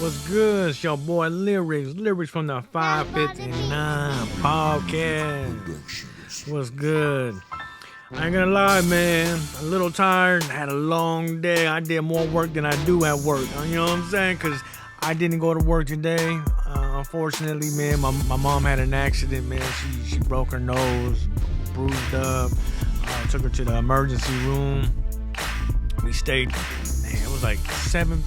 What's good? It's your boy Lyrics from the 559 podcast. What's good? I ain't gonna lie, man. A little tired. Had a long day. I did more work than I do at work. You know what I'm saying? Because I didn't go to work today. Unfortunately, man, my mom had an accident, man. She broke her nose, bruised up. Took her to the emergency room. We stayed, man, it was like 7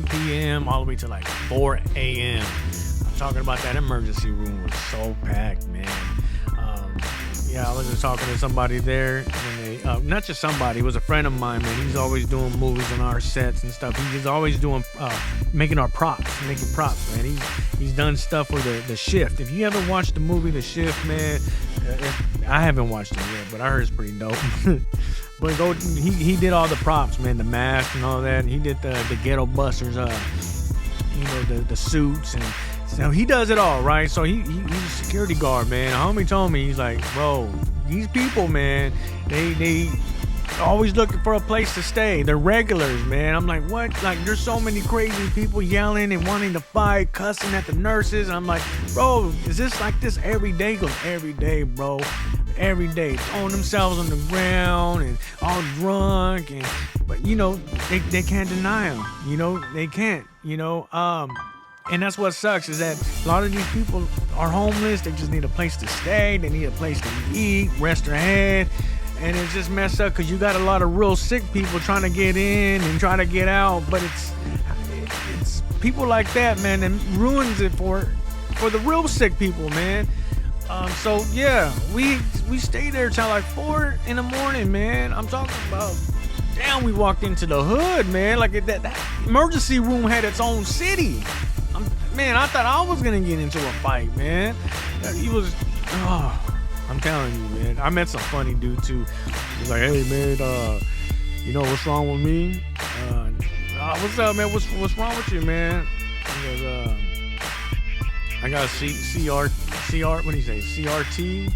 p.m. all the way to like 4 a.m. I'm talking about that emergency room was so packed, man. I was just talking to somebody there, and not just somebody, it was a friend of mine, man. He's always doing movies on our sets and stuff. He's always doing, making props, man. He's done stuff for the Shift. If you haven't watched the movie The Shift, man, I haven't watched it yet, but I heard it's pretty dope. But he did all the props, man, the mask and all that. And he did the Ghetto Busters, the suits, and so he does it all, right? So he's a security guard, man. A homie told me, he's like, bro, these people, man, they always looking for a place to stay. They're regulars, man. I'm like, what? Like, there's so many crazy people yelling and wanting to fight, cussing at the nurses. And I'm like, bro, is this like this every day? He goes, every day, bro. Every day, throwing themselves on the ground and all drunk, but they can't deny them. They can't. And that's what sucks is that a lot of these people are homeless. They just need a place to stay. They need a place to eat, rest their head. And it's just messed up because you got a lot of real sick people trying to get in and try to get out. But it's people like that, man, that ruins it for the real sick people, man. So yeah, we stayed there till like 4 in the morning, man. I'm talking about, damn, we walked into the hood, man. Like that emergency room had its own city. I thought I was gonna get into a fight, man. I'm telling you, man. I met some funny dude too. He's like, hey, man, what's wrong with me? What's up, man? What's wrong with you, man? He goes, I got a CR, what do you say, CRT?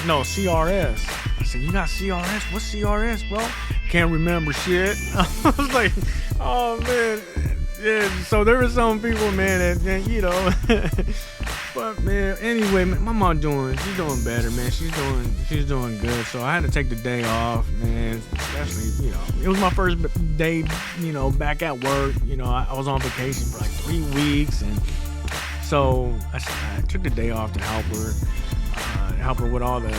No, CRS. I said, you got CRS? What's CRS, bro? Can't remember shit. I was like, oh, man. Yeah, so there were some people, man, that but, man, anyway, man, my mom she's doing better, man. She's doing good. So I had to take the day off, man. Especially, it was my first day, back at work. I was on vacation for like 3 weeks, and so I took the day off to help her with all the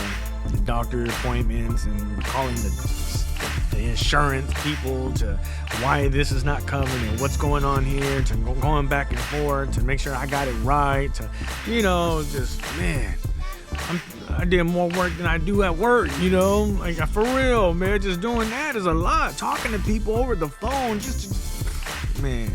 doctor appointments and calling the insurance people to why this is not covered and what's going on here, to going back and forth to make sure I got it right, to just, man, I did more work than I do at work, like, for real, man. Just doing that is a lot. Talking to people over the phone, man.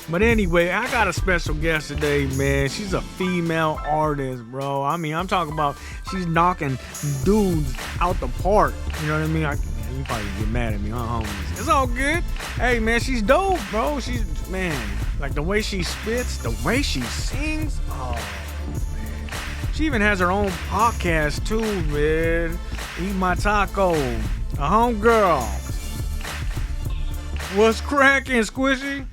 But anyway, I got a special guest today, man. She's a female artist, bro. I mean, I'm talking about she's knocking dudes out the park. You know what I mean? You probably get mad at me, huh, homies? It's all good. Hey, man, she's dope, bro. She's, man, like the way she spits, the way she sings. Oh, man. She even has her own podcast, too, man. Eat My Taco. A homegirl. What's cracking, Squishy?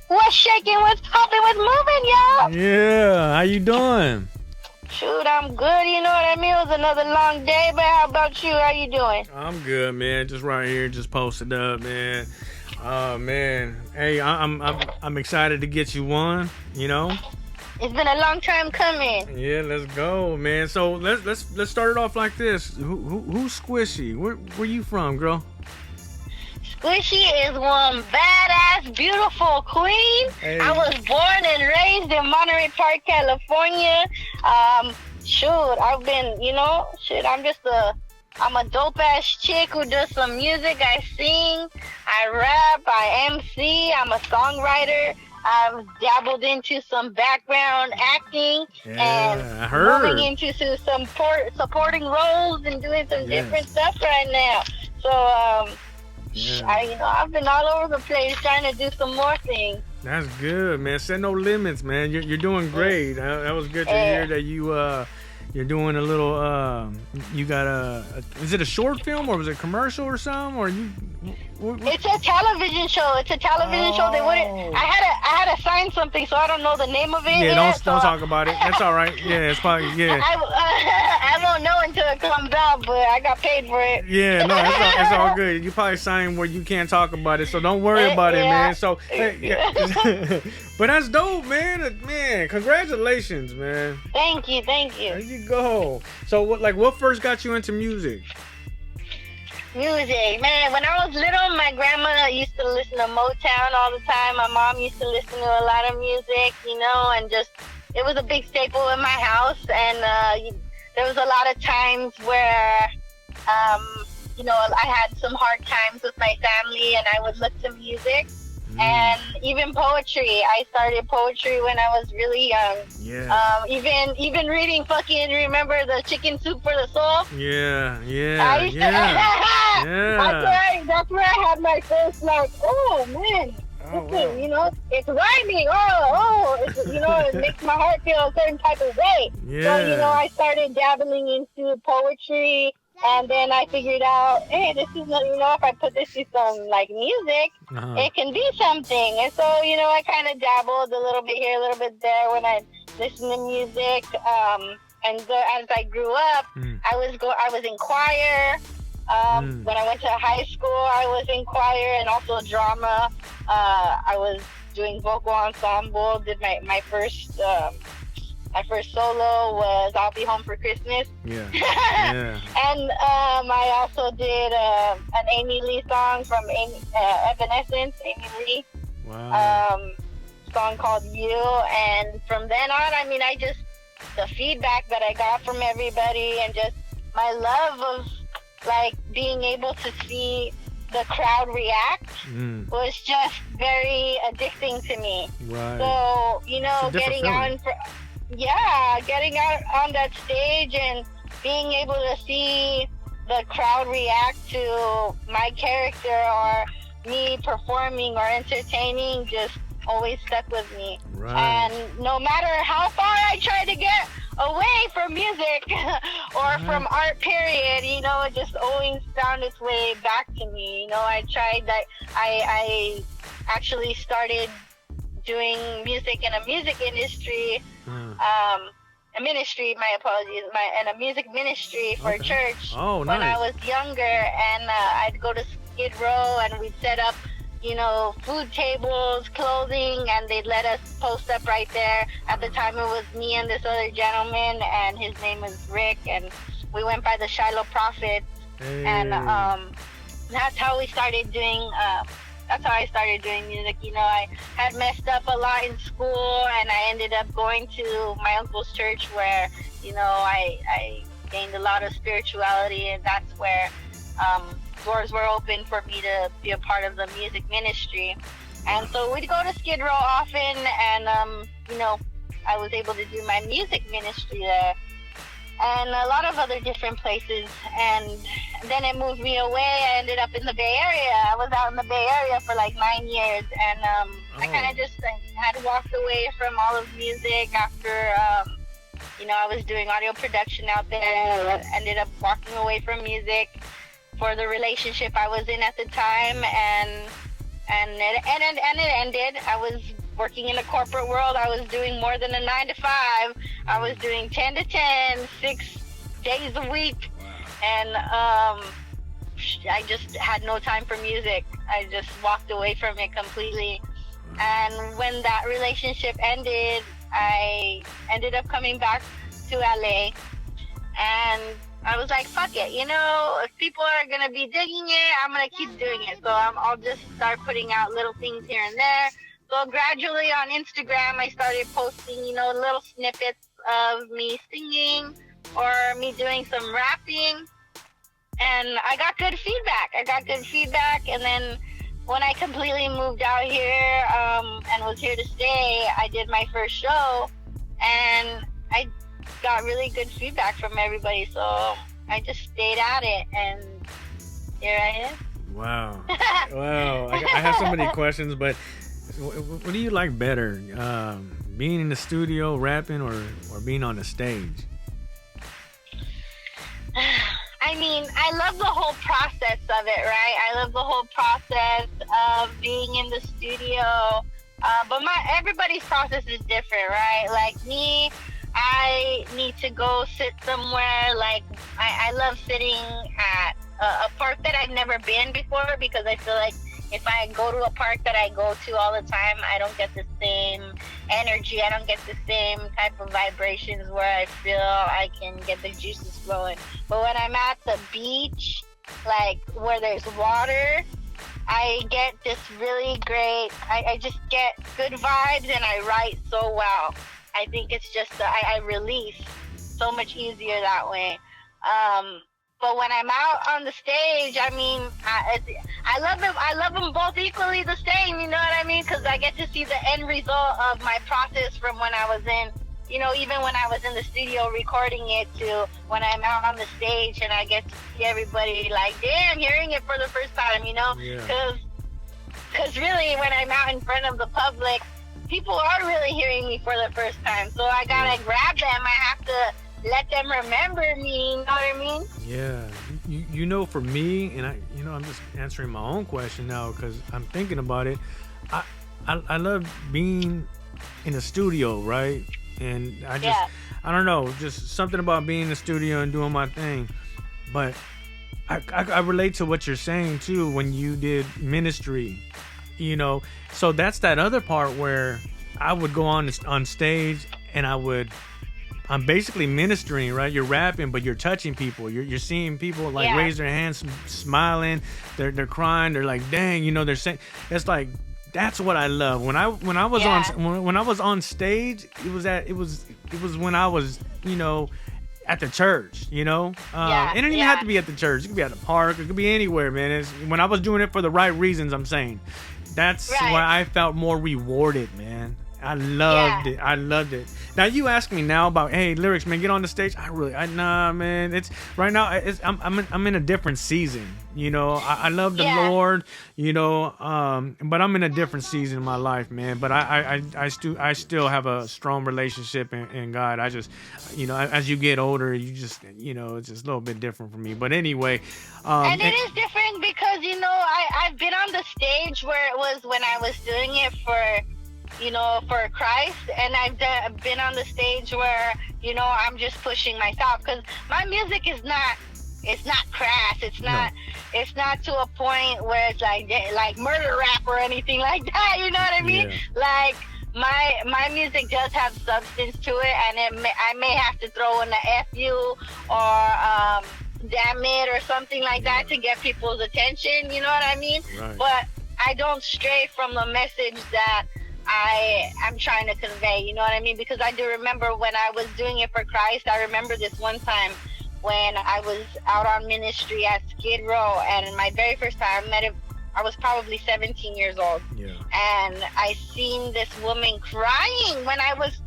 What's shaking, what's popping, what's moving, y'all? Yeah, how you doing? Shoot, I'm good, you know what I mean? It was another long day, but how about you? How you doing? I'm good, man. Just right here, just posted up, man. Man. Hey, I'm excited to get you on, It's been a long time coming. Yeah, let's go, man. So let's start it off like this. Who's Squishy? Where you from, girl? Squishy is one badass, beautiful queen. Hey. I was born and raised in Monterey Park, California. I've been, I'm a dope-ass chick who does some music. I sing, I rap, I MC, I'm a songwriter. I've dabbled into some background acting and moving into some supporting roles and doing some different stuff right now. So, I've been all over the place trying to do some more things. That's good, man. Set no limits, man. You're doing great. That was good to hear that you're doing a little. You got is it a short film or was it a commercial or something? Or you? It's a television show. It's a television show. They wouldn't. I had to sign something, so I don't know the name of it. Yeah, don't talk about it. That's all right. Yeah, it's probably I won't know until it comes out, but I got paid for it. Yeah, no, it's all good. You probably signed where you can't talk about it, so don't worry about it, man. So, but that's dope, man. Man, congratulations, man. Thank you. There you go. So, what first got you into music? Music, man. When I was little, my grandma used to listen to Motown all the time. My mom used to listen to a lot of music, and just it was a big staple in my house. And there was a lot of times where, I had some hard times with my family, and I would look to music. And even poetry. I started poetry when I was really young. Yeah. Even reading remember the Chicken Soup for the Soul? Yeah. I used to, Yeah. That's where I had my first oh man. Wow. It's rhyming. It's, it makes my heart feel a certain type of way. Yeah. So, I started dabbling into poetry. And then I figured out, hey, this is, if I put this to some, music, it can be something. And so, I kind of dabbled a little bit here, a little bit there when I listened to music. As I grew up, I was in choir. When I went to high school, I was in choir and also drama. I was doing vocal ensemble, did my first... My first solo was I'll Be Home for Christmas. Yeah. And I also did an Amy Lee song from Evanescence, Amy Lee. Wow. Song called You. And from then on, the feedback that I got from everybody and just my love of being able to see the crowd react was just very addicting to me. Right. So, getting out on that stage and being able to see the crowd react to my character or me performing or entertaining just always stuck with me. Right. And no matter how far I tried to get away from music or from art period, it just always found its way back to me. I tried that. I actually started doing music in a music industry, a music ministry for church. Oh, nice. When I was younger, and I'd go to Skid Row and we'd set up, food tables, clothing, and they'd let us post up right there. At the time, it was me and this other gentleman, and his name was Rick, and we went by the Shiloh Prophets, and that's how we started doing. That's how I started doing music. I had messed up a lot in school, and I ended up going to my uncle's church where, I gained a lot of spirituality, and that's where doors were open for me to be a part of the music ministry. And so we'd go to Skid Row often, and, I was able to do my music ministry there. And a lot of other different places. And then it moved me away. I ended up in the Bay Area. I was out in the Bay Area for 9 years. And I kind of just had walked away from all of music after, I was doing audio production out there. I ended up walking away from music for the relationship I was in at the time. And it ended. I was working in the corporate world. I was doing more than a 9 to 5. I was doing 10 to 10, 6 days a week. And I just had no time for music. I just walked away from it completely. And when that relationship ended, I ended up coming back to LA. And I was like, fuck it, if people are going to be digging it, I'm going to keep doing it. So I'll just start putting out little things here and there. So gradually on Instagram, I started posting, little snippets of me singing or me doing some rapping. And I got good feedback. And then when I completely moved out here and was here to stay, I did my first show. And I got really good feedback from everybody. So I just stayed at it. And here I am. Wow. Wow. I have so many questions, but what do you like better? Being in the studio rapping or being on the stage? I mean, I love the whole process of it, right? I love the whole process of being in the studio. But everybody's process is different, right? Like me, I need to go sit somewhere. Like I love sitting at a park that I've never been before, because I feel like if I go to a park that I go to all the time, I don't get the same energy. I don't get the same type of vibrations where I feel I can get the juices flowing. But when I'm at the beach, like where there's water, I get this really great, I just get good vibes, and I write so well. I think it's just, I release so much easier that way. But when I'm out on the stage, I mean, I love them. I love them both equally the same. You know what I mean? Because I get to see the end result of my process from when I was in, you know, even when I was in the studio recording it, to when I'm out on the stage and I get to see everybody like, damn, hearing it for the first time. You know, because really, when I'm out in front of the public, people are really hearing me for the first time. So I gotta grab them. I have to let them remember me, you know what I mean? Yeah. You know, for me, and I'm just answering my own question now because I'm thinking about it. I love being in the studio, right? And I don't know, just something about being in the studio and doing my thing. But I relate to what you're saying too when you did ministry, you know. So that's that other part where I would go on stage and I'm basically ministering, right? You're rapping, but you're touching people. You're seeing people like raise their hands, smiling. They're crying. They're like, dang, you know. They're saying, it's like, that's what I love. When I was on stage, it was when I was, you know, at the church, you know. It didn't even have to be at the church. It could be at the park. It could be anywhere, man. It's when I was doing it for the right reasons. I'm saying, that's where I felt more rewarded, man. I loved it. I loved it. Now you ask me now about, hey, lyrics, man, get on the stage. Nah, man. It's right now. I'm in a different season. You know, I love the Lord. You know, but I'm in a different season in my life, man. But I still have a strong relationship in God. I just, you know, as you get older, you just, you know, it's just a little bit different for me. But anyway, and it is different because, you know, I've been on the stage where it was when I was doing it for Christ, and I've been on the stage where, you know, I'm just pushing myself, because my music is not, it's not crass, it's not to a point where it's like murder rap or anything like that, you know what I mean? Like my music does have substance to it, and I may have to throw in a FU or damn it or something like that to get people's attention, you know what I mean? But I don't stray from the message that I'm trying to convey, you know what I mean? Because I do remember when I was doing it for Christ, I remember this one time when I was out on ministry at Skid Row, and my very first time I was probably 17 years old. And I seen this woman crying when I was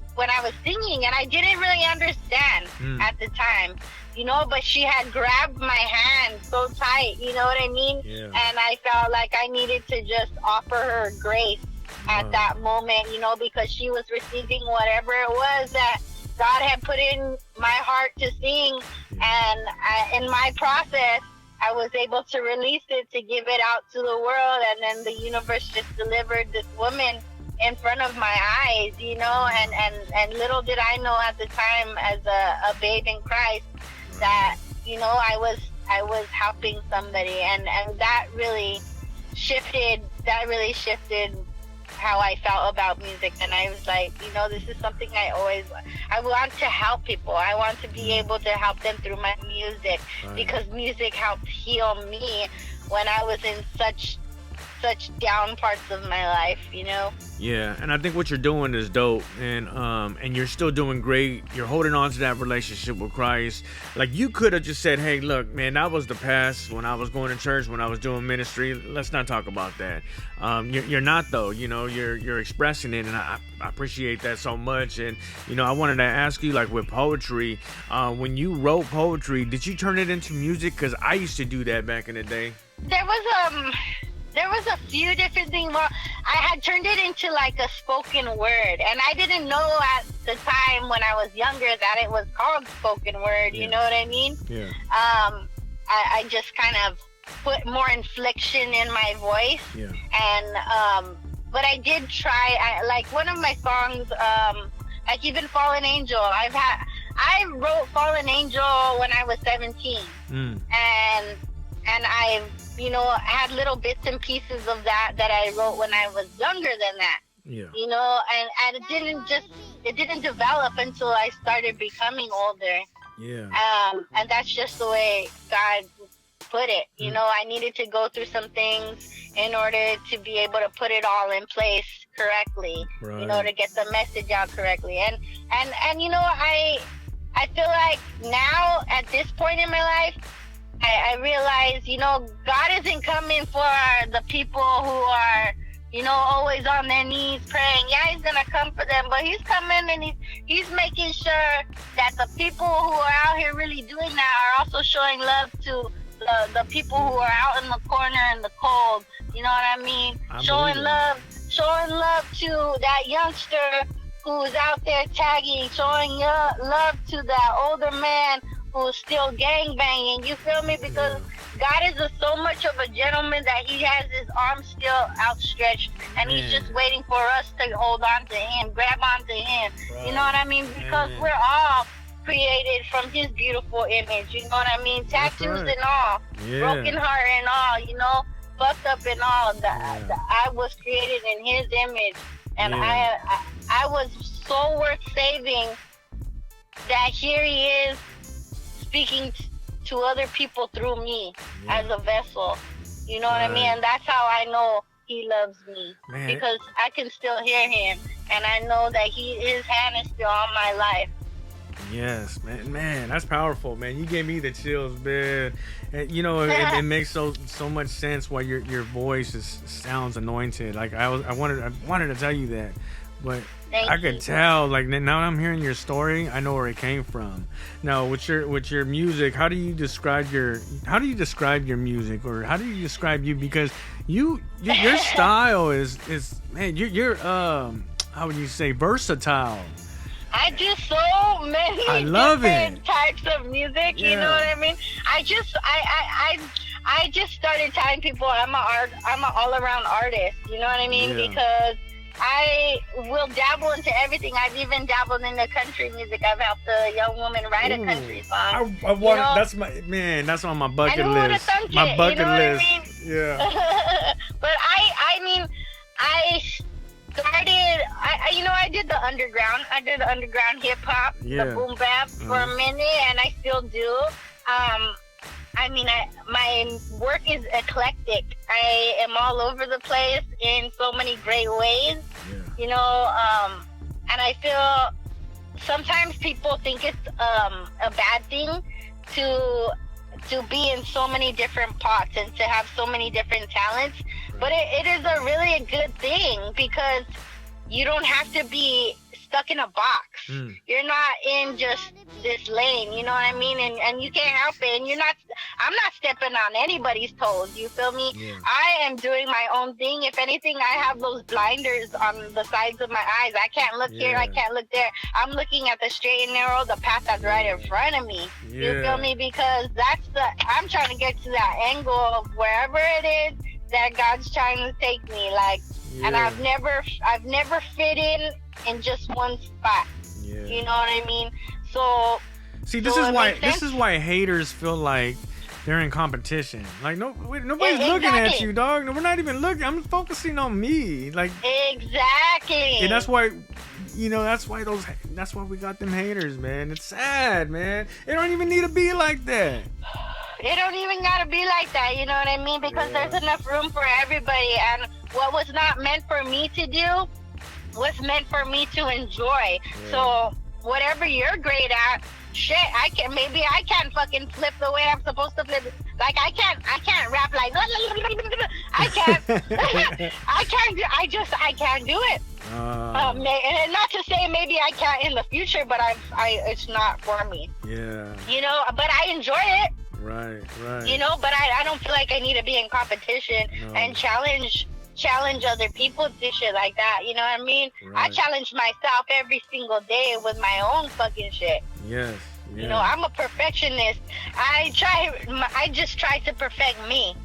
singing, and I didn't really understand at the time, you know, but she had grabbed my hand so tight, you know what I mean? And I felt like I needed to just offer her grace at that moment, you know, because she was receiving whatever it was that God had put in my heart to sing. And in my process, I was able to release it, to give it out to the world. And then the universe just delivered this woman in front of my eyes, you know, and little did I know at the time, as a babe in Christ, that, you know, I was helping somebody, and that really shifted how I felt about music. And I was like, you know, this is something I want to help people. I want to be able to help them through my music, because music helped heal me when I was in such down parts of my life, you know? Yeah, and I think what you're doing is dope, and you're still doing great. You're holding on to that relationship with Christ. Like, you could have just said, hey, look, man, that was the past, when I was going to church, when I was doing ministry. Let's not talk about that. You're not, though. You know, you're expressing it, and I appreciate that so much. And, you know, I wanted to ask you, like, with poetry, when you wrote poetry, did you turn it into music? Because I used to do that back in the day. There was a few different things. Well, I had turned it into like a spoken word, and I didn't know at the time when I was younger that it was called spoken word. You know what I mean? I just kind of put more inflection in my voice. Yeah. And but I did try. Like one of my songs, like even Fallen Angel. I wrote Fallen Angel when I was 17, and I, had little bits and pieces of that I wrote when I was younger than that. Yeah. And it didn't develop until I started becoming older. Yeah. And that's just the way God put it. I needed to go through some things in order to be able to put it all in place correctly. Right. To get the message out correctly. And I feel like now at this point in my life, I realize, God isn't coming for the people who are, always on their knees praying. Yeah, he's going to come for them, but he's coming and he's making sure that the people who are out here really doing that are also showing love to the people who are out in the corner in the cold. You know what I mean? Showing love to that youngster who's out there tagging, showing love to that older man who's still gangbanging. You feel me? Because God is so much of a gentleman that he has his arms still outstretched, and he's just waiting for us to hold on to him, grab onto him. Right. You know what I mean? Because we're all created from his beautiful image. You know what I mean? Tattoos and all, broken heart and all, fucked up and all. I was created in his image, and I was so worth saving that here he is speaking to other people through me as a vessel. You know what I mean? And that's how I know he loves me. Man. Because I can still hear him, and I know that his hand is still on my life. Yes, man, that's powerful, man. You gave me the chills, man. And, it makes so much sense why your voice sounds anointed. Like I wanted to tell you that, but I could tell. Like now I'm hearing your story, I know where it came from. Now with your music, how do you describe your music, or how do you describe you? Because your style is man, you're how would you say, versatile. I do so many different types of music. You know what I mean? I just started telling people I'm an all-around artist. You know what I mean? Yeah. Because I will dabble into everything. I've even dabbled into country music. I've helped a young woman write a country song. I want that's on my bucket list. My bucket list. I mean? Yeah. But I started, I did the underground. I did the underground hip hop, the boom bap for a minute, and I still do. My work is eclectic. I am all over the place in so many great ways, and I feel sometimes people think it's a bad thing to be in so many different pots and to have so many different talents. But it is really a good thing, because you don't have to be stuck in a box. You're not in just this lane, you know what I mean? And you can't help it. And I'm not stepping on anybody's toes, you feel me? Yeah. I am doing my own thing. If anything, I have those blinders on the sides of my eyes. I can't look here, I can't look there. I'm looking at the straight and narrow, the path that's right in front of me. You feel me? Because I'm trying to get to that angle of wherever it is that God's trying to take me, and I've never fit in just one spot. You know what I mean? So see, this is why haters feel like they're in competition. Like nobody's looking at you, dog. We're not even looking. I'm focusing on me. Like exactly. And that's why. That's why we got them haters, man. It's sad, man. It don't even need to be like that. It don't even gotta be like that, you know what I mean? Because there's enough room for everybody, and what was not meant for me to do was meant for me to enjoy. So whatever you're great at, shit, I can't fucking flip the way I'm supposed to flip. Like I can't rap like I can't do it. And not to say maybe I can't in the future, but it's not for me. Yeah. But I enjoy it. Right. But I don't feel like I need to be in competition and challenge other people to shit like that. You know what I mean? Right. I challenge myself every single day with my own fucking shit. Yes. You know, I'm a perfectionist. I just try to perfect me.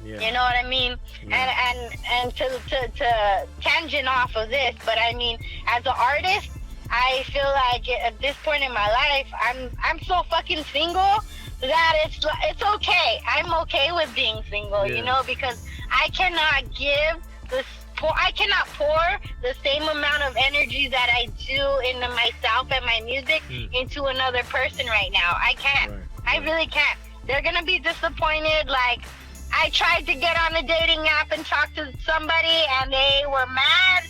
Yeah. You know what I mean? Yeah. And to tangent off of this, but I mean, as an artist, I feel like at this point in my life, I'm so fucking single that it's okay. I'm okay with being single, you know, because I cannot pour the same amount of energy that I do into myself and my music into another person right now. I can't. Right. I really can't. They're gonna be disappointed. Like, I tried to get on a dating app and talk to somebody, and they were mad.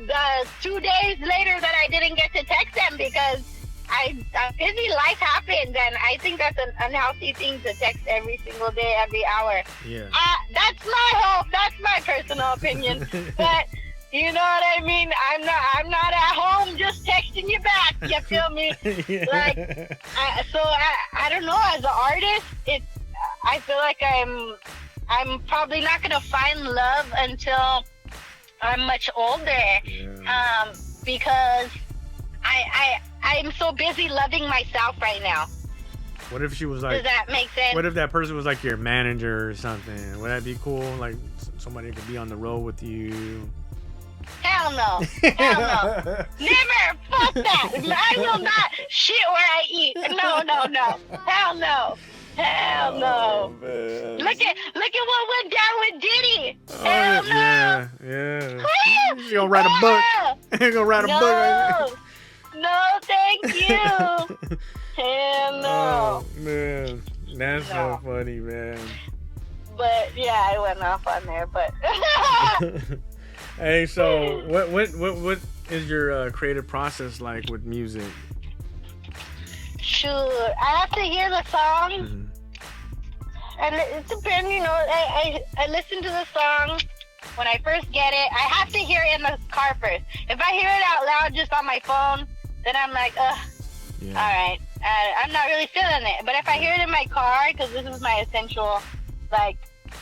The 2 days later that I didn't get to text them because a busy life happened, and I think that's an unhealthy thing to text every single day, every hour. Yeah. That's my hope. That's my personal opinion. But you know what I mean? I'm not at home just texting you back. You feel me? Like, I don't know. As an artist, I feel like I'm probably not gonna find love until I'm much older, because I'm so busy loving myself right now. What if she was like? Does that make sense? What if that person was like your manager or something? Would that be cool? Like somebody could be on the road with you? Hell no. Hell no. Never. Fuck that. I will not shit where I eat. No. Hell no. Hell no. Man. Look at what went down with Diddy. Hell no. Yeah. She gonna write a book. Gonna write a book. No, thank you. Hell no. Oh man, that's so funny, man. But yeah, I went off on there. But hey, so what is your creative process like with music? Shoot, I have to hear the song, and it depends. You know, I listen to the song when I first get it. I have to hear it in the car first. If I hear it out loud just on my phone, then I'm like, all right, I'm not really feeling it. But if I hear it in my car, because this is my essential, like,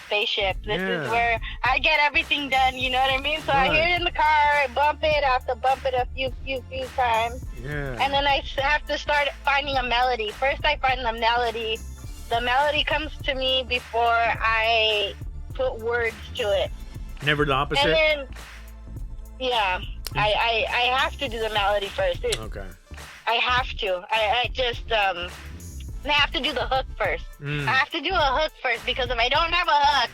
spaceship. This is where I get everything done, you know what I mean? So I hear it in the car, I bump it, I have to bump it a few times. Yeah. And then I have to start finding a melody. First I find the melody. The melody comes to me before I put words to it. Never the opposite? And then, I have to do the melody first. Okay. I have to. I just, I have to do the hook first. I have to do a hook first, because if I don't have a hook,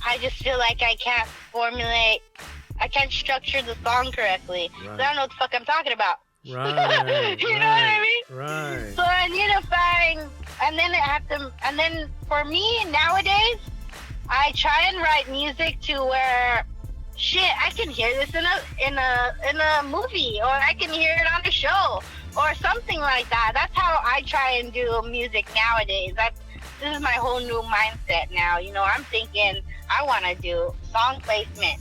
I just feel like I can't structure the song correctly. So I don't know what the fuck I'm talking about. Right. You know what I mean? Right. So I need to find, and then for me nowadays, I try and write music to where, shit, I can hear this in a movie, or I can hear it on a show, or something like that. That's how I try and do music nowadays. This is my whole new mindset now. You know, I'm thinking I want to do song placement,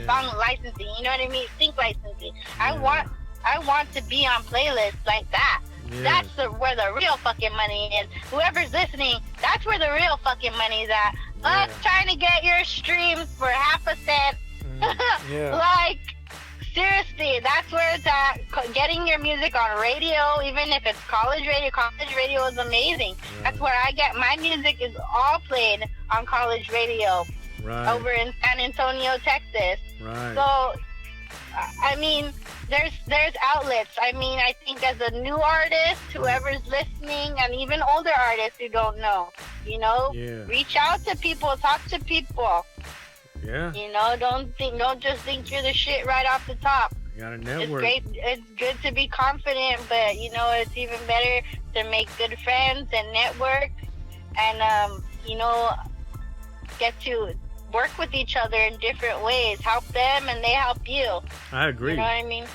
song licensing. You know what I mean? Sync licensing. I want to be on playlists like that. Yeah. That's where the real fucking money is. Whoever's listening, that's where the real fucking money is at. Us trying to get your streams for half a cent. Like, seriously, that's where it's at. Getting your music on radio, even if it's college radio. College radio is amazing. That's where I get my music, is all played on college radio over in San Antonio, Texas. So, I mean, there's outlets. I mean, I think as a new artist, whoever's listening, and even older artists who don't know, you know, reach out to people, talk to people. Yeah. You know, don't just think you're the shit right off the top. You gotta network. It's good to be confident, but you know, it's even better to make good friends and network, and you know, get to work with each other in different ways. Help them and they help you. I agree. You know what I mean?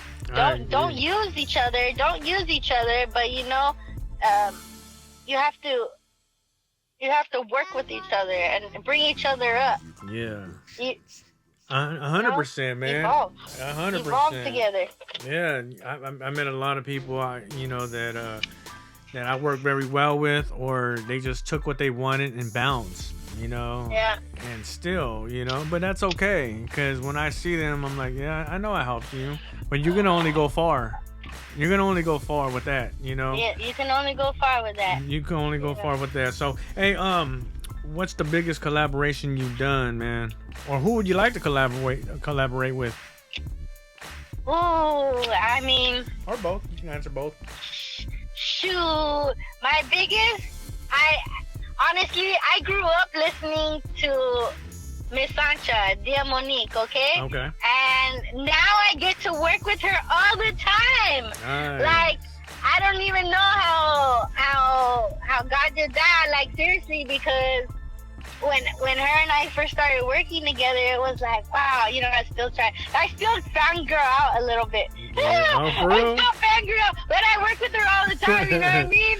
Don't use each other. Don't use each other, but you know, you have to work with each other and bring each other up. Yeah. 100%, man. Evolve. 100%. Evolve together. Yeah, I met a lot of people, that I work very well with, or they just took what they wanted and bounced, you know. Yeah. And still, you know, but that's okay, because when I see them, I'm like, yeah, I know I helped you, but you're gonna only go far. You're gonna only go far with that, you know. Yeah, you can only go far with that. You can only go far with that. So, hey, what's the biggest collaboration you've done, man? Or who would you like to collaborate with? Ooh, I mean, Or both. You can answer both. shoot, my biggest. I grew up listening to Miss Sancha, Dia Monique, okay? Okay. And now I get to work with her all the time. Nice. Like, I don't even know how God did that. Like, seriously, because when her and I first started working together, it was like, wow, you know, I still fangirl out a little bit. Oh, for real? I still fangirl, but I work with her all the time, you know what I mean?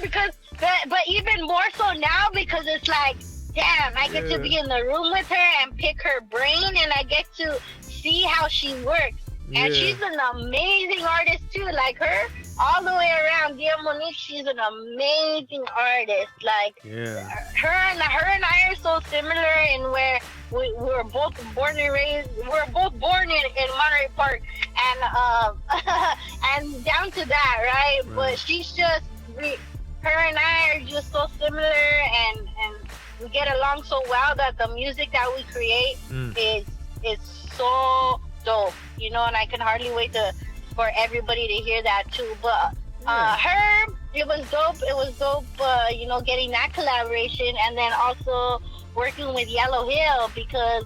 But even more so now, because it's like, damn, I get to be in the room with her and pick her brain, and I get to see how she works. And she's an amazing artist too, like her, all the way around. Dia Monique, she's an amazing artist. Like, her and I are so similar in where we were both born and raised. We're both born in Monterey Park, and and down to that, right? But she's just, her and I are just so similar, and we get along so well that the music that we create is so dope, you know, and I can hardly wait for everybody to hear that too. But her, it was dope, you know, getting that collaboration, and then also working with Yellow Hill, because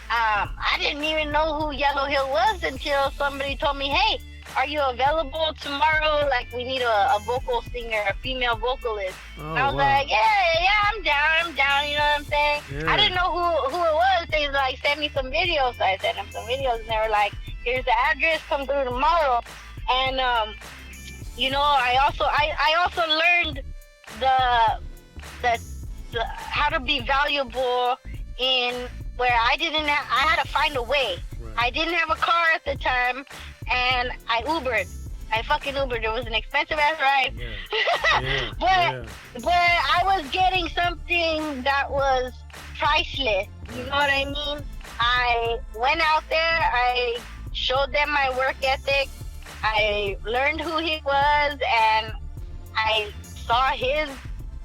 I didn't even know who Yellow Hill was until somebody told me, hey, are you available tomorrow? Like, we need a vocal singer, a female vocalist. I was like, yeah, I'm down, you know what I'm saying? Yeah. I didn't know who it was. They like sent me some videos, so I sent them some videos, and they were like, here's the address, come through tomorrow. And you know, I also learned the how to be valuable in where I had to find a way. Right. I didn't have a car at the time, and I Ubered. I fucking Ubered. It was an expensive ass ride. But I was getting something that was priceless. You know what I mean? I went out there, I showed them my work ethic, I learned who he was, and I saw his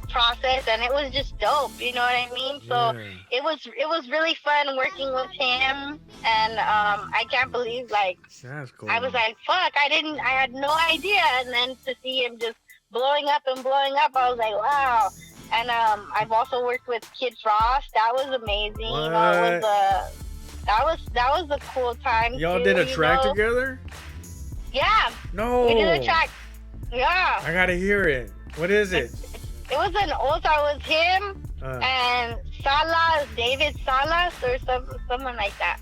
process, and it was just dope, you know what I mean? So it was really fun working with him, and I can't believe, like, that's cool. I was like, fuck, I had no idea, and then to see him just blowing up, I was like, wow. And I've also worked with Kid Frost. That was amazing. What? You know, it was that was a cool time. Y'all did a track together? Yeah. No. We did a track. Yeah. I gotta hear it. What is it? It was an old song. It was him and David Salas, or someone like that.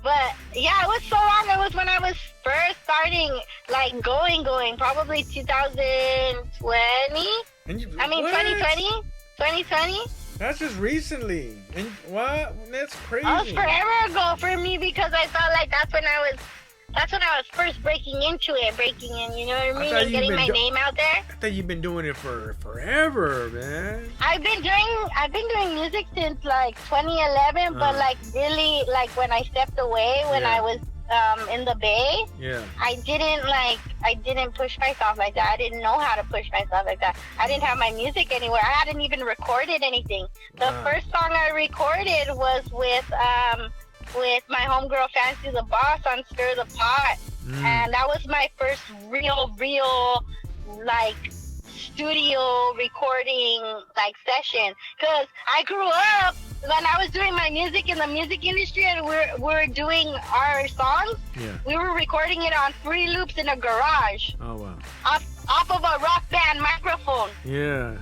But yeah, it was so long. It was when I was first starting, like, going, probably 2020. 2020. That's just recently. And what? That's crazy. That was forever ago for me, because I felt like that's when I was first breaking in, you know what I mean? And getting my name out there. I thought you've been doing it for forever, man. I've been doing music since like 2011, but like really, like, when I stepped away, when I was in the Bay, I didn't push myself like that. I didn't know how to push myself like that. I didn't have my music anywhere. I hadn't even recorded anything. The first song I recorded was with my homegirl Fancy the Boss on Stir the Pot, and that was my first real like studio recording like session, because I grew up when I was doing my music in the music industry, and we're doing our songs. We were recording it on free loops in a garage. Oh wow! Off of a Rock Band microphone. Yeah.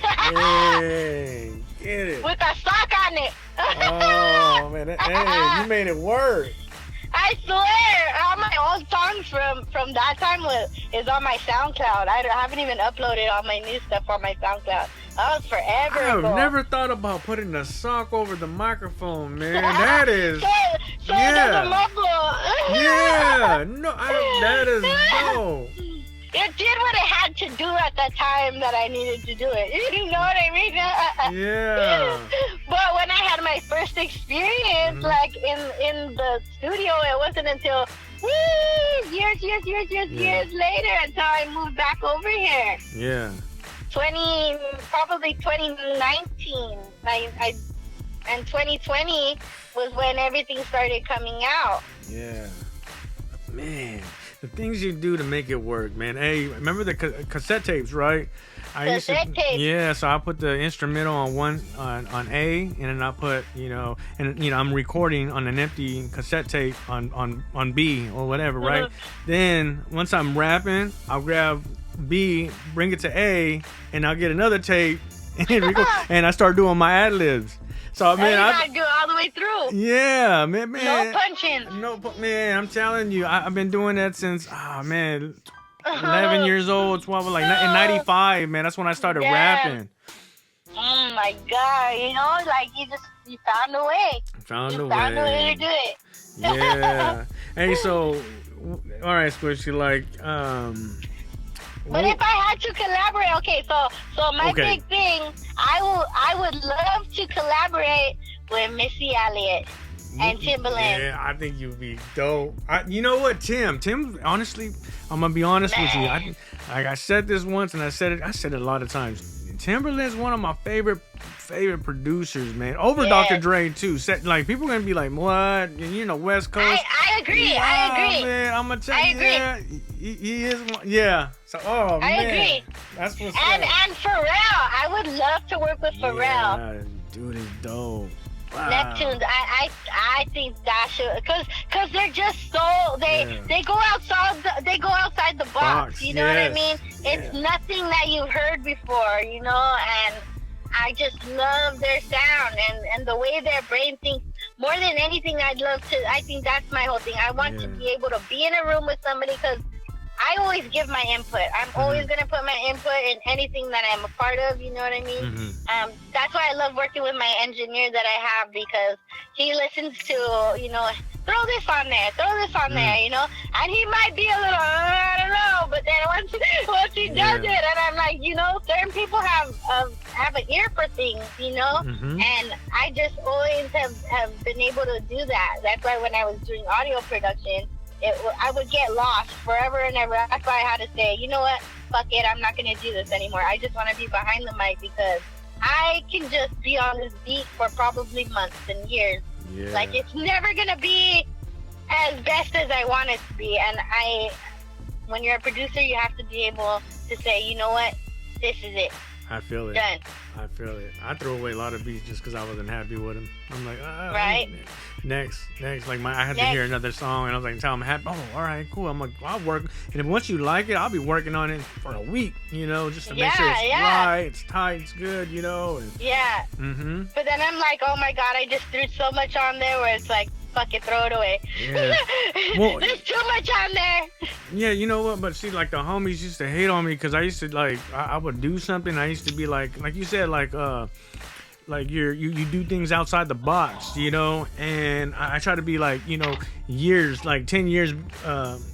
Hey, get it. With a sock on it. Oh man, hey, you made it work. I swear, all my old songs from that time is on my SoundCloud. I haven't even uploaded all my new stuff on my SoundCloud. That was forever ago. I've never thought about putting a sock over the microphone, man. That is, so it doesn't muffle. That is dope. It did what it had to do at the time that I needed to do it. You know what I mean? Yeah. But when I had my first experience, like in the studio, it wasn't until years later until I moved back over here. Yeah. Probably 2019. And 2020 was when everything started coming out. Yeah. Man, the things you do to make it work, man. Hey, remember the cassette tapes, right? Cassette tapes. Yeah, so I put the instrumental on on A, and then I put, I'm recording on an empty cassette tape on B or whatever, right? Then once I'm rapping, I'll grab B, bring it to A, and I'll get another tape and record, and I start doing my ad libs. So man, I do it all the way through. Yeah, man. No punching. Man. I'm telling you, I've been doing that since 11 years old, 12, like in '95, man. That's when I started rapping. Oh my God, like you found a way. Found a way to do it. Yeah. Hey, so all right, Squishy, like But if I had to collaborate, so my big thing, I would love to collaborate with Missy Elliott and Timbaland. Yeah, I think you'd be dope. You know what, Tim, honestly, I'm gonna be honest with you. I said this once, and I said it a lot of times. Timbaland's one of my favorite producers, man. Over Dr. Dre too. Like, people are gonna be like, what? West Coast. I agree. Man, I'm gonna tell you. Yeah, he is one. Yeah. So, man. I agree. That's what's and Pharrell. I would love to work with Pharrell. Yeah, dude is dope. Wow. Neptunes. I think that should, because they're just so they go outside the box. You know what I mean? It's nothing that you've heard before. And I just love their sound and the way their brain thinks. More than anything, I think that's my whole thing. I want to be able to be in a room with somebody, because I always give my input. I'm always going to put my input in anything that I'm a part of, you know what I mean? That's why I love working with my engineer that I have, because he listens to, throw this on there, and he might be a little, I don't know, but then once he does it, and I'm like, certain people have an ear for things, and I just always have been able to do that. That's why when I was doing audio production, I would get lost forever and ever. That's why I had to say, you know what, fuck it, I'm not going to do this anymore. I just want to be behind the mic, because I can just be on this beat for probably months and years. Yeah. Like, it's never going to be as best as I want it to be. And when you're a producer, you have to be able to say, you know what, this is it. I feel it. Done. I feel it. I threw away a lot of beats just because I wasn't happy with them. I'm like, right. Next. Like, I had to hear another song, and I was like, tell them happy. Oh, all right, cool. I'm like, I'll work. And if once you like it, I'll be working on it for a week, just to make sure it's right, it's tight, it's good, And, yeah. But then I'm like, oh my God, I just threw so much on there where it's like, fuck it, throw it away. Yeah. Well, there's too much on there. Yeah, you know what? But see, like, the homies used to hate on me because I used to, like, I would do something. I used to be like you said, like you do things outside the box, and I try to be like, years, like 10 years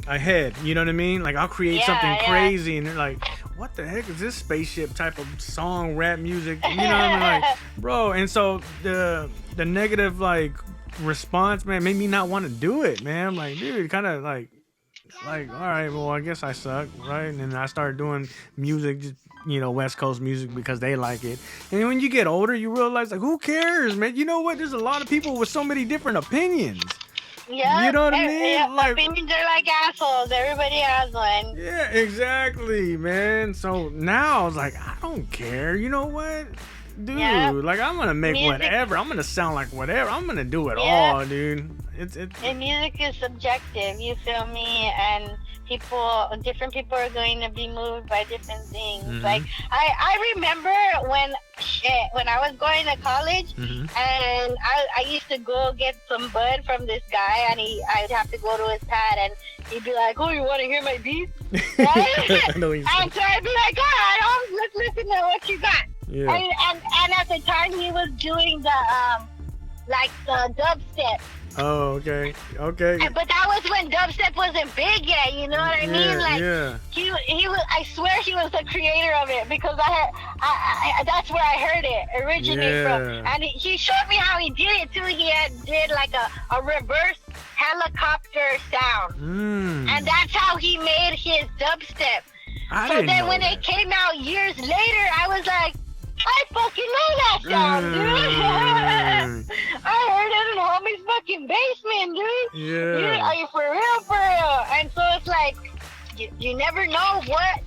ahead, you know what I mean? Like, I'll create something crazy, and they're like, what the heck is this spaceship type of song, rap music, you know what I mean? Like, bro, and so the negative, like, response, man, made me not want to do it, man. I'm like, dude, kind of like, all right, well, I guess I suck, right? And then I started doing music, just, West Coast music, because they like it. And when you get older, you realize, like, who cares, man? You know what? There's a lot of people with so many different opinions. Yeah, you know what I mean? Yeah, like, opinions are like assholes. Everybody has one. Yeah, exactly, man. So now I was like, I don't care. You know what? Dude, like, I'm gonna make whatever. I'm gonna sound like whatever. I'm gonna do it all, dude. And music is subjective, you feel me? And different people are going to be moved by different things. Like, I remember when I was going to college, and I used to go get some bud from this guy, and I'd have to go to his pad, and he'd be like, oh, you want to hear my beats? Right? And so I'd be like, all right, let's listen to what you got. Yeah. And at the time, he was doing the dubstep. Oh, okay. Okay. But that was when dubstep wasn't big yet. You know what I mean? Like he was. I swear he was the creator of it because that's where I heard it originate from. And he showed me how he did it too. He did like a reverse helicopter sound, and that's how he made his dubstep. So then when it came out years later, I was like, I fucking know that sound, dude. I heard it in homie's fucking basement, dude. Yeah. Are you for real, for real? And so it's like, you never know what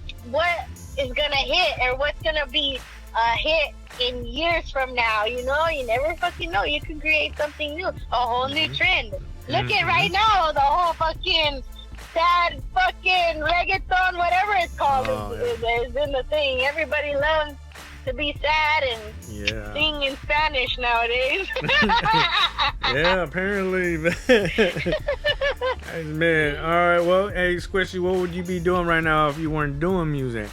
is gonna hit or what's gonna be a hit in years from now. You know, you never fucking know. You can create something new, a whole new trend. Look at right now, the whole fucking sad fucking reggaeton, whatever it's called, is in the thing. Everybody loves to be sad and sing in Spanish nowadays. Yeah, apparently. Man, all right. Well, hey, Squishy, what would you be doing right now if you weren't doing music?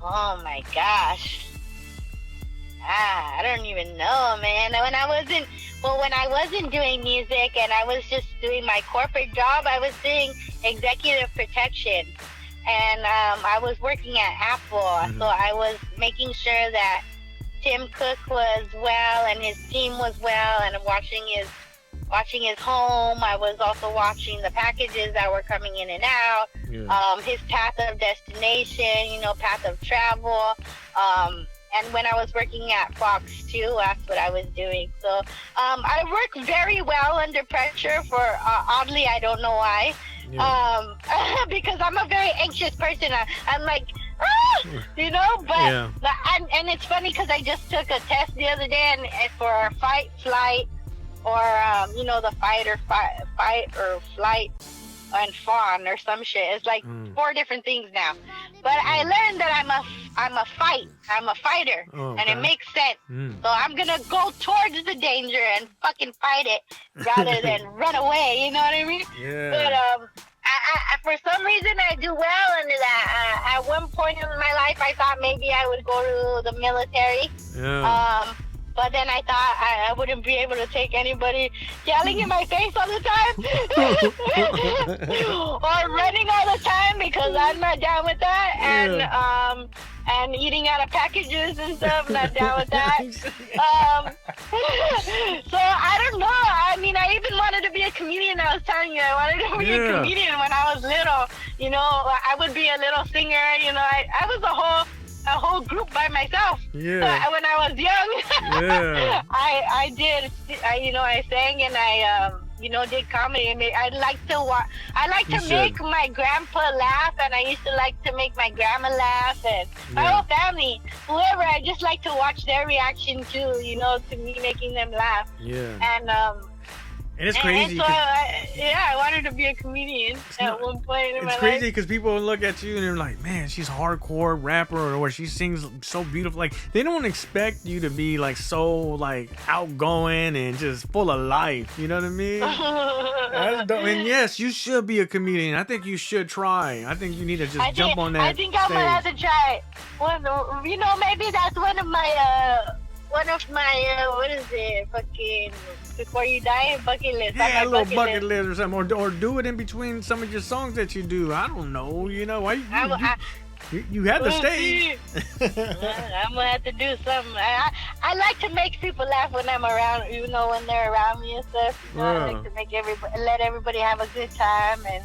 Oh my gosh. I don't even know, man. When I wasn't doing music and I was just doing my corporate job, I was doing executive protection. And I was working at Apple, so I was making sure that Tim Cook was well and his team was well, and watching his home. I was also watching the packages that were coming in and out, his path of destination, path of travel. And when I was working at Fox too, that's what I was doing. So I work very well under pressure for, oddly, I don't know why. Because I'm a very anxious person. I'm like, but and it's funny because I just took a test the other day and for fight, flight, or the fight or flight and fawn or some shit. It's like 4 different things now. But I learned that I'm a fighter, and it makes sense. So I'm gonna go towards the danger and fucking fight it rather than run away. You know what I mean? Yeah. But I for some reason I do well, and at one point in my life I thought maybe I would go to the military. Yeah. But then I thought I wouldn't be able to take anybody yelling in my face all the time or running all the time because I'm not down with that. And eating out of packages and stuff, not down with that. So I don't know. I mean, I even wanted to be a comedian. I was telling you, I wanted to be a comedian when I was little. I would be a little singer. I was a whole group by myself. Yeah. When I was young, I sang and I did comedy. I like to make my grandpa laugh, and I used to like to make my grandma laugh, and my whole family, whoever. I just like to watch their reaction too, to me making them laugh. Yeah. And it's crazy. And so I wanted to be a comedian at one point in my life. It's crazy because people look at you and they're like, man, she's a hardcore rapper, or she sings so beautiful. Like, they don't expect you to be like so like outgoing and just full of life. You know what I mean? That's dope. And yes, you should be a comedian. I think you should try. I think you need to just jump on that. I think I'm gonna have to try. Maybe that's one of my what is it? Fucking before you die, bucket list. Yeah, a little bucket list or something, or do it in between some of your songs that you do. I don't know. Why you had the stage. I'm gonna have to do something. I like to make people laugh when I'm around, when they're around me and stuff. I like to let everybody have a good time, and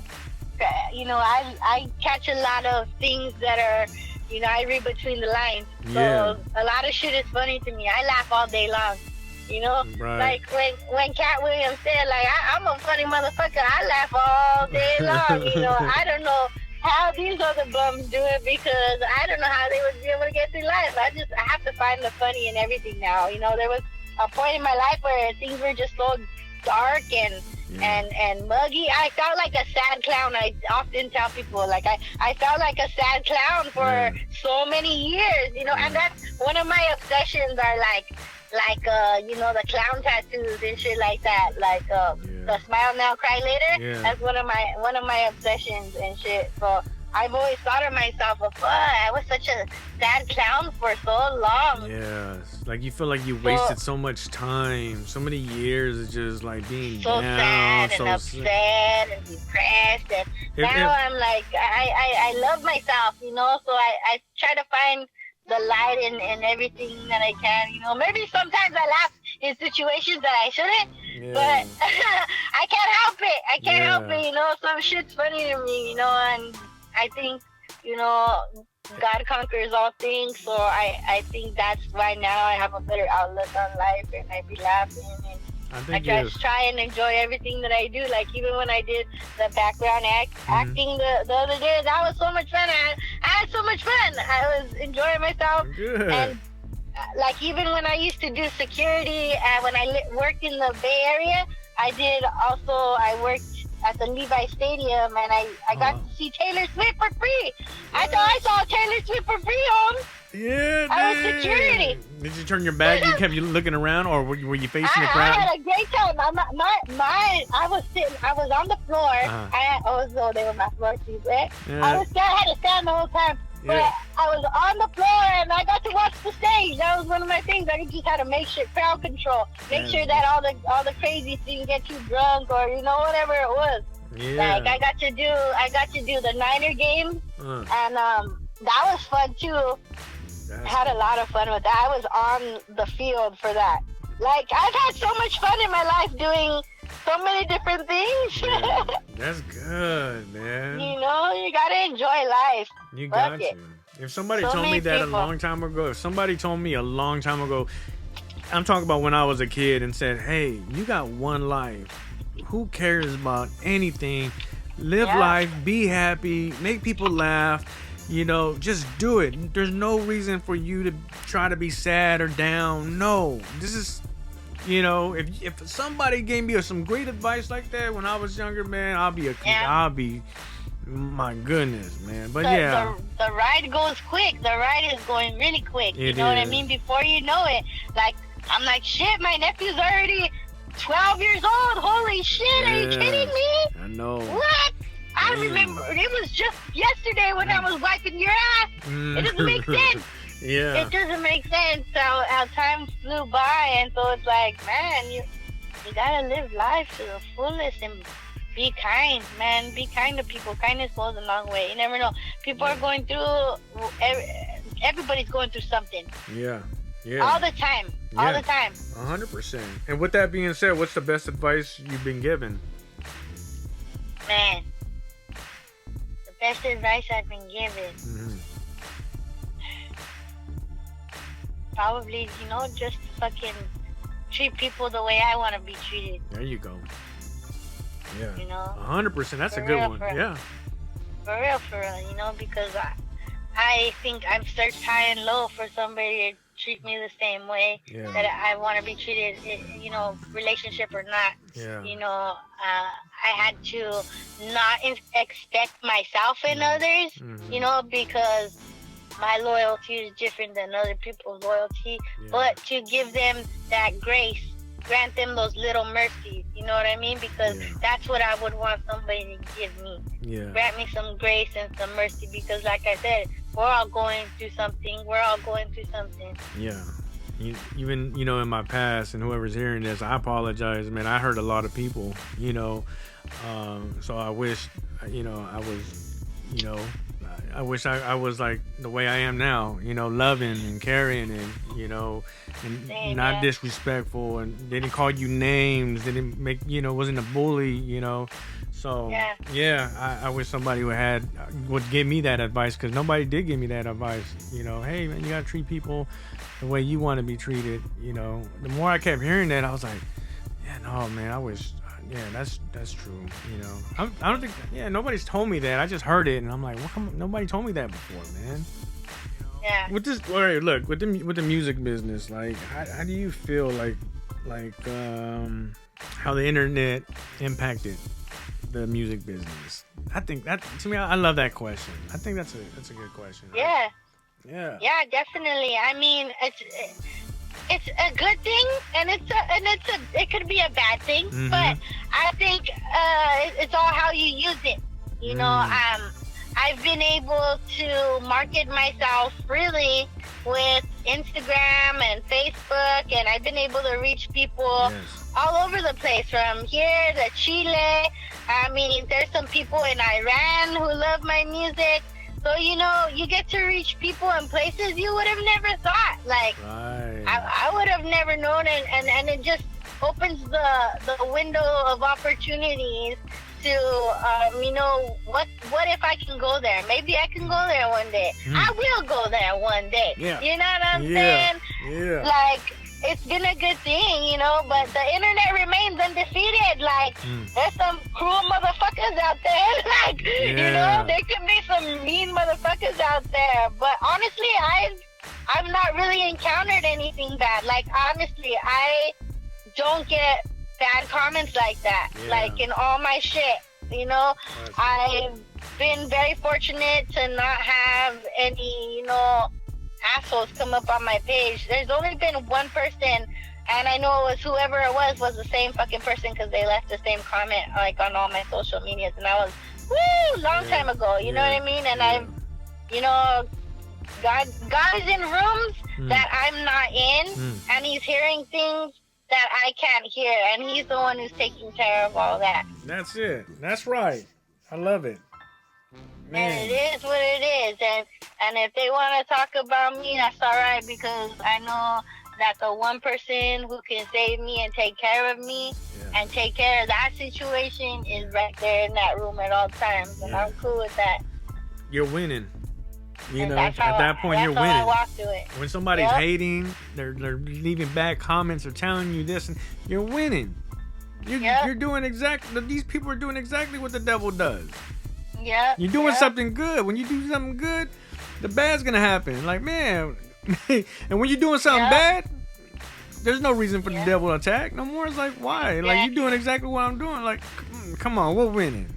I catch a lot of things that are. I read between the lines. So a lot of shit is funny to me. I laugh all day long. Right. Like when Cat Williams said, like, I'm a funny motherfucker. I laugh all day long. I don't know how these other bums do it because I don't know how they would be able to get through life. I have to find the funny in everything now. There was a point in my life where things were just so dark and muggy. I felt like a sad clown. I often tell people, like, I felt like a sad clown for so many years, and that's one of my obsessions are like the clown tattoos and shit like that, the smile now, cry later. That's one of my obsessions and shit. So I've always thought of myself, I was such a sad clown for so long. Yes, like you feel like you wasted so much time, so many years of just like being so down, sad so and upset and depressed. And now I'm like, I love myself, you know. So I try to find the light in everything that I can, you know. Maybe sometimes I laugh in situations that I shouldn't, but I can't help it. I can't help it, you know. Some shit's funny to me, you know, and I think, you know, God conquers all things, so I think that's why now I have a better outlook on life, and I be laughing, and I just try and enjoy everything that I do. Like even when I did the background acting the other day, that was so much fun. I had so much fun. I was enjoying myself. Good. And like even when I used to do security, when I worked in the Bay Area, I worked at the Levi Stadium, and I got to see Taylor Swift for free. I saw Taylor Swift for free, home. Yeah, I was security. Did you turn your back? You kept looking around, or were you facing the crowd? I had a great time. I was on the floor. They were my floor seats, right? Yeah. I had to stand the whole time. But I was on the floor, and I got to watch the stage. That was one of my things. I just had to make sure crowd control, make sure that all the crazies didn't get too drunk, or you know, whatever it was. Yeah. Like I got to do the Niner game, and that was fun too. I had a lot of fun with that. I was on the field for that. Like I've had so much fun in my life doing so many different things. Yeah, that's good, man. You know, you gotta enjoy life. You got to. If somebody told me that a long time ago, I'm talking about when I was a kid, and said, hey, you got one life. Who cares about anything? Live life, be happy, make people laugh. You know, just do it. There's no reason for you to try to be sad or down. No, this is, you know, if somebody gave me some great advice like that when I was younger, man, I'll be, my goodness, man. But the ride goes quick. The ride is going really quick. You know what I mean? Before you know it, like I'm like, shit, my nephew's already 12 years old. Holy shit, are you kidding me? I know. What? I remember it was just yesterday when I was wiping your ass. It doesn't make sense. It doesn't make sense. So our time flew by, and so it's like, man, you gotta live life to the fullest and be kind, man. Be kind to people. Kindness goes a long way. You never know. People are going through. Everybody's going through something. Yeah. All the time. All the time. 100%. And with that being said, what's the best advice you've been given? Man. Best advice I've been given. Probably, you know, just fucking treat people the way I want to be treated. There you go. Yeah. You know? 100%. That's a good one. Yeah. For real, you know, because I think I've searched high and low for somebody to treat me the same way that I want to be treated, you know, relationship or not. You know, I had to not expect myself in others, you know, because my loyalty is different than other people's loyalty, but to give them that grace, grant them those little mercies, you know what I mean? Because that's what I would want somebody to give me. Grant me some grace and some mercy, because like I said, we're all going through something. Yeah. Even, you know, in my past, and whoever's hearing this, I apologize, man. I hurt a lot of people, you know. So I wish, you know, I wish I was like the way I am now, you know, loving and caring and, you know, and not disrespectful, and didn't call you names, didn't make, you know, wasn't a bully, you know. So I wish somebody would give me that advice, because nobody did give me that advice. You know, hey man, you gotta treat people the way you want to be treated. You know, the more I kept hearing that, I was like, no man, I wish. Yeah, that's true. You know, I don't think. Yeah, nobody's told me that. I just heard it, and I'm like, well, come on, nobody told me that before, man. Yeah. With this, all right, look, with the music business, like, how do you feel like how the internet impacted the music business? I think that, to me, I love that question. I think that's a good question. Yeah. Yeah. Yeah, definitely. I mean, it's a good thing, and it could be a bad thing, but I think it's all how you use it. You know, I've been able to market myself freely with Instagram and Facebook, and I've been able to reach people all over the place, from here to Chile. I mean, there's some people in Iran who love my music. So, you know, you get to reach people in places you would have never thought. Like, I would have never known, and it just opens the window of opportunities to, you know, what if I can go there? Maybe I can go there one day. I will go there one day. Yeah. You know what I'm saying? Yeah. Like, it's been a good thing, you know, but the internet remains undefeated. Like, there's some cruel motherfuckers out there. Like, you know, there could be some mean motherfuckers out there. But honestly, I've not really encountered anything bad. Like, honestly, I don't get bad comments like that. Like, in all my shit, you know, I've been very fortunate to not have any, you know, assholes come up on my page. There's only been one person, and I know it was whoever it was the same fucking person, because they left the same comment like on all my social medias, and that was long time ago, you know what I mean? And I've, you know, God is in rooms that I'm not in, and he's hearing things that I can't hear, and he's the one who's taking care of all that. That's it. That's right. I love it. Man. And it is what it is, and if they want to talk about me, that's all right, because I know that the one person who can save me and take care of me and take care of that situation is right there in that room at all times, and I'm cool with that. You're winning. You And know, that's at that point, you're that's how I winning. walk through it. When somebody's hating, they're leaving bad comments or telling you this, and you're winning. You're doing exactly. These people are doing exactly what the devil does. You're doing something good. When you do something good, the bad's gonna happen. Like, man, and when you're doing something bad, there's no reason for the devil to attack no more. It's like, why? Like, you're doing exactly what I'm doing. Like, come on, we're winning.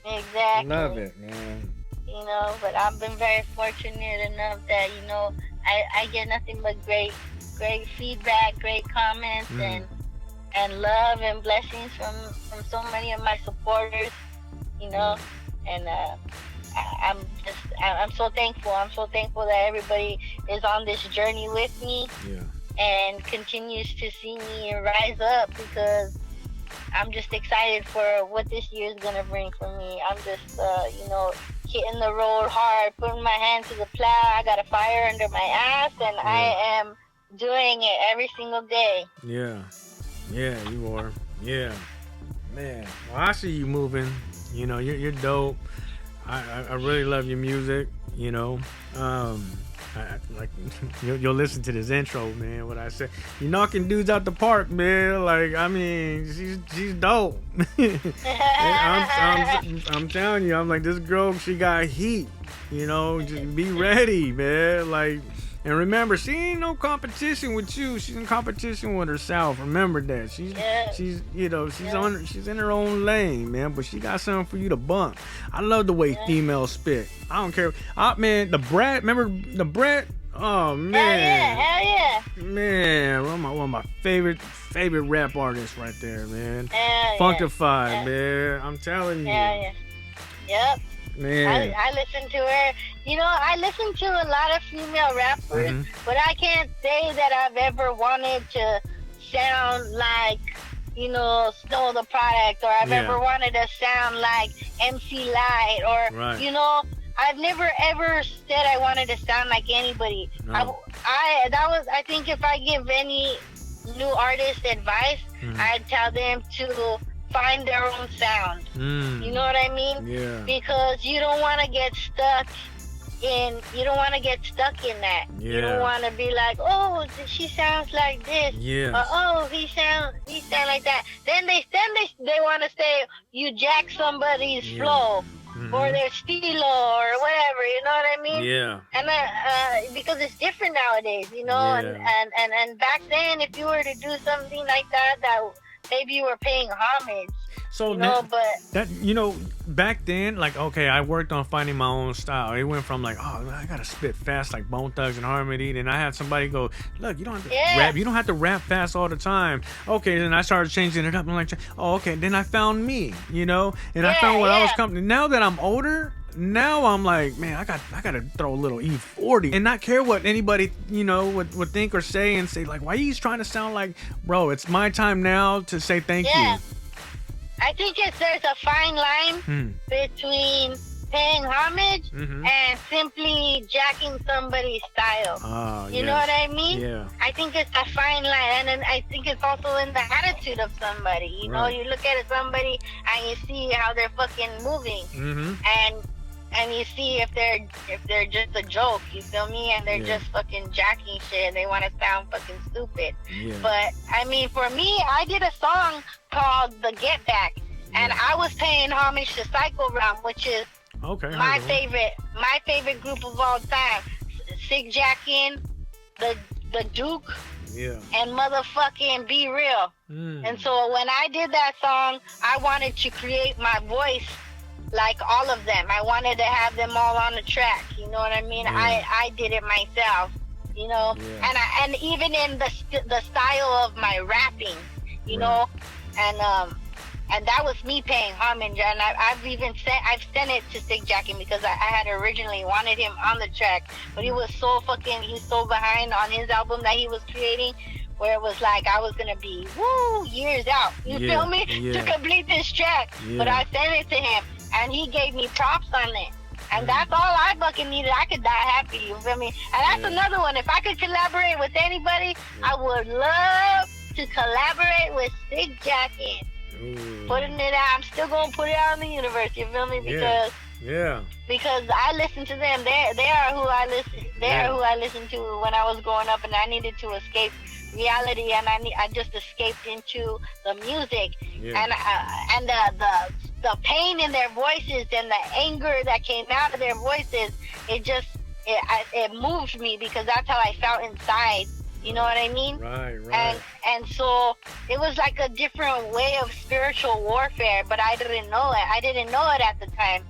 Exactly. Love it, man. You know, but I've been very fortunate enough that, you know, I get nothing but great feedback, great comments, and love and blessings from so many of my supporters, you know. And I'm so thankful. I'm so thankful that everybody is on this journey with me and continues to see me rise up, because I'm just excited for what this year is going to bring for me. I'm just, you know, hitting the road hard, putting my hand to the plow. I got a fire under my ass, and I am doing it every single day. Yeah, you are. Yeah, man. Well, I see you moving. You know, you're dope. I really love your music. You know, like you'll listen to this intro, man. What I said, you knocking dudes out the park, man. Like, I mean, she's dope. I'm telling you, I'm like, this girl, she got heat. You know, just be ready, man. Like, and remember, she ain't no competition with you. She's in competition with herself. Remember that. She's you know, she's in her own lane, man. But she got something for you to bump. I love the way females spit. I don't care. Man, the Brat. Remember the Brat? Oh man. Hell yeah. Man, one of my favorite rap artists right there, man. Funkified, man. I'm telling you. Yep. Man. I listen to her. You know, I listen to a lot of female rappers, but I can't say that I've ever wanted to sound like, you know, Snow the Product, or I've ever wanted to sound like MC Light, or, you know, I've never ever said I wanted to sound like anybody. No. I think if I give any new artist advice, I'd tell them to find their own sound. You know what I mean? Yeah. Because you don't want to get stuck in that. You don't want to be like, oh, she sounds like this. Or, oh, he sound like that. Then they want to say you jack somebody's flow or their stilo or whatever. You know what I mean? Yeah. And because it's different nowadays, you know. And back then, if you were to do something like that maybe you were paying homage. So back then, like, okay, I worked on finding my own style. It went from like, oh, I gotta spit fast like Bone Thugs and Harmony. Then I had somebody go, look, you don't have to rap. You don't have to rap fast all the time. Okay, then I started changing it up. I'm like, oh, okay. Then I found me, you know, and I found what I was coming. Now that I'm older, now I'm like, man, I gotta throw a little E40 and not care what anybody, would think or say, and say like, why he's trying to sound like, bro, it's my time now to say thank Yeah. you. I think there's a fine line between paying homage and simply jacking somebody's style. You know what I mean? Yeah. I think it's a fine line, and then I think it's also in the attitude of somebody. You know, you look at somebody and you see how they're fucking moving, and you see if they're just a joke. You feel me? And they're just fucking jacking shit. And they want to sound fucking stupid. Yeah. But I mean, for me, I did a song called "The Get Back," and I was paying homage to Psycho Realm, which is my favorite group of all time. Sig Jackin, the Duke, and motherfucking Be Real. And so when I did that song, I wanted to create my voice like all of them. I wanted to have them all on the track. You know what I mean? I did it myself. You know, and even in the style of my rapping, you know, and that was me paying homage. And I've sent it to Sig Jackin because I had originally wanted him on the track, but he's so behind on his album that he was creating, where it was like I was gonna be years out. You feel me? To complete this track, but I sent it to him, and he gave me props on it. And that's all I fucking needed. I could die happy, you feel me? And that's another one. If I could collaborate with anybody, I would love to collaborate with Sig Jackin. Putting it out. I'm still gonna put it out in the universe, you feel me? Because I listen to them. They are who I listen. They are who I listened to when I was growing up, and I needed to escape reality, and I just escaped into the music, and the pain in their voices and the anger that came out of their voices. It moved me because that's how I felt inside. You know what I mean? Right. And so it was like a different way of spiritual warfare, but I didn't know it. I didn't know it at the time.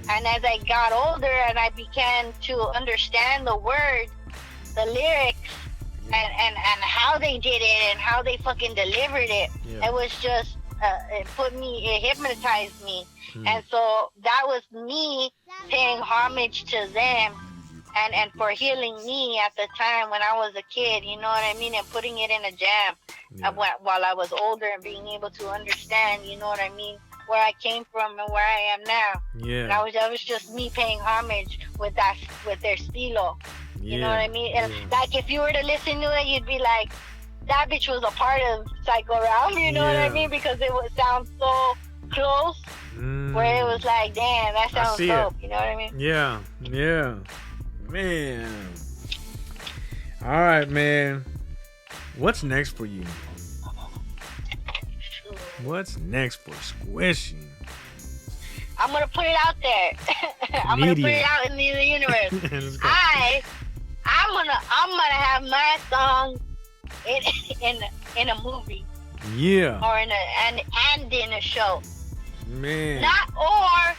And as I got older and I began to understand the words, the lyrics, and how they did it and how they fucking delivered it, it was just, it hypnotized me. And so that was me paying homage to them. And for healing me at the time when I was a kid, you know what I mean? And putting it in a jam while I was older and being able to understand, you know what I mean? Where I came from and where I am now. Yeah. And that was just me paying homage with their stilo. You know what I mean? And like if you were to listen to it, you'd be like, that bitch was a part of Psycho Realm, you know what I mean? Because it would sound so close, where it was like, damn, that sounds dope. You know what I mean? Yeah. Man. All right, man. What's next for you? What's next for Squishy? I'm gonna put it out there. I'm gonna put it out in the universe. I'm gonna have my song in a movie. Yeah. Or in a show. Man. Or